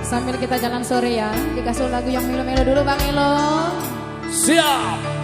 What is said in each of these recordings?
Sambil kita jalan sore ya, dikasih lagu yang melo-melo dulu Bang Elo. Siap.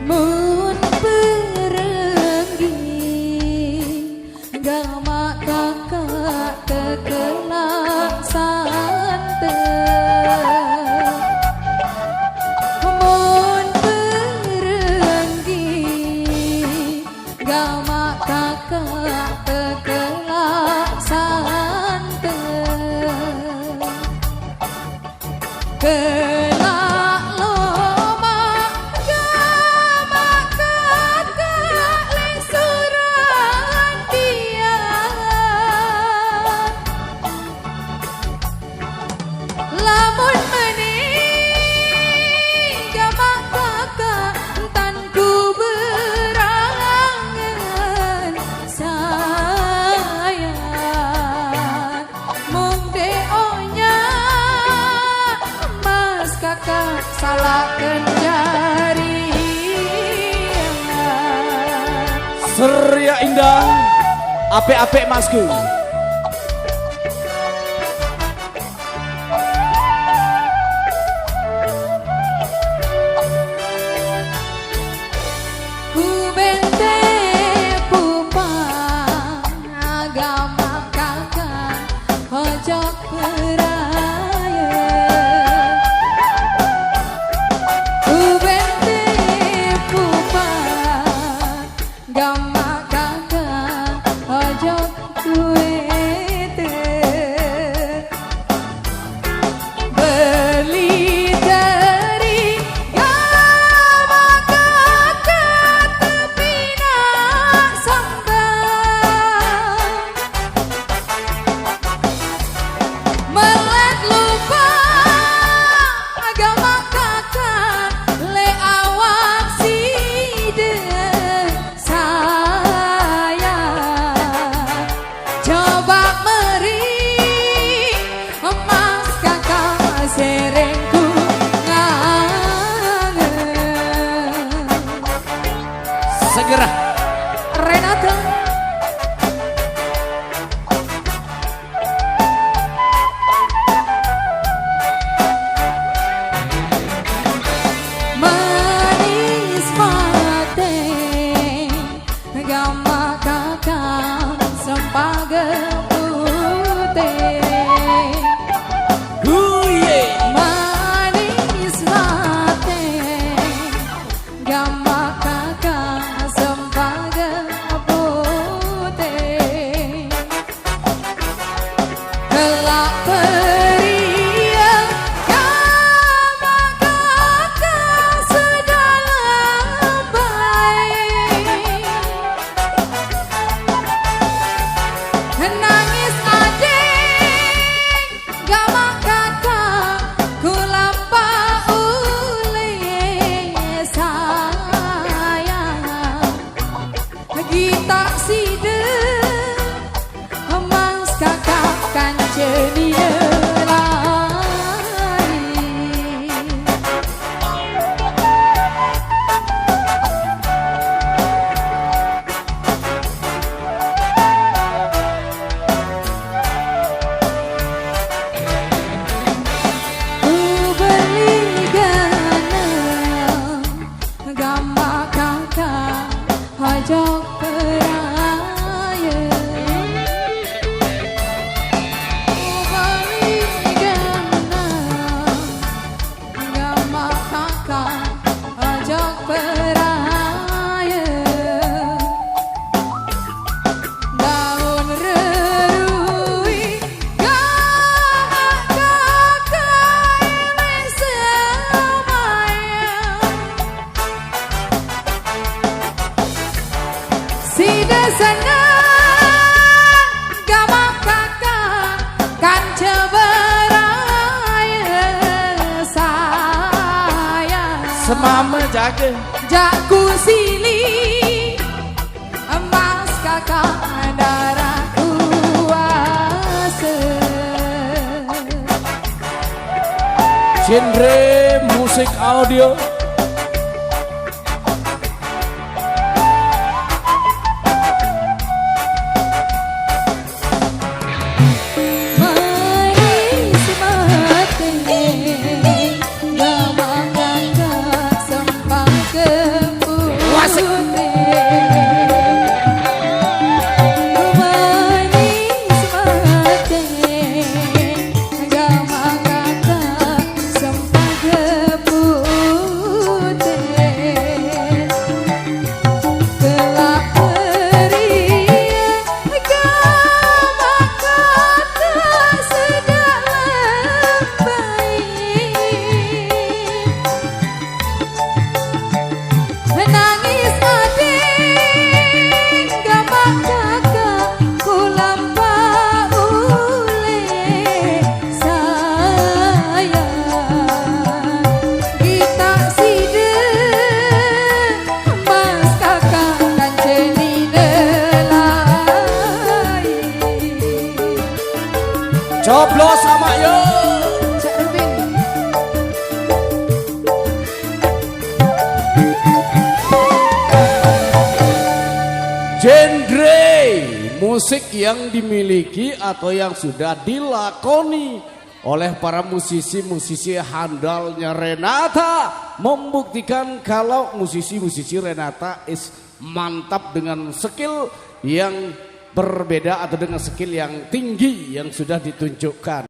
Mun perenggi gama kakak kekelak santen. Mun perenggi gama kakak kekelak santen. Kelak loma gama kakak leng suran dia. Lamun mening gama kakak tan ku berangan sayang. Mung deonya mas kakak salahkan jari. Seria indah. Apik-apik masku. Ku bente pupang agama kakak ojok beraya. Ku bente pupang agama kakak ojok kuete. Beli dari gama kakak tepi nak sambang. Melet lupa agama kakak le awak side sayang. Coba meri emas kakak serengku ngangen. Segera. Renata manis mate gama kakak sempaga putih. Guye. Manis mate gama kakak sempaga putih. Kelak periang gama kakak sedalam baik. Nangis adik gama kakak ku lampah ule sayang. Gita side emas kakak kanceni lari. Ku beli ganang gama kakak ojok beraya. Ku beli semama jaga Jaku sili emas kakak darah kuasa. genre musik audio Manis mati gamang kakak sempang keputih. Manis mati gamang kakak sempang keputih. Kelak periang gamang kakak sedalam bayi. Menangis adik gamang kakak kulampa ule sayang. Kita sideng mas kakak kanceni nelai. coblos sama yo Cak Rubin. genre musik yang dimiliki atau yang sudah dilakoni oleh para musisi-musisi handalnya Renata membuktikan kalau musisi-musisi Renata is mantap dengan skill yang berbeda atau dengan skill yang tinggi yang sudah ditunjukkan.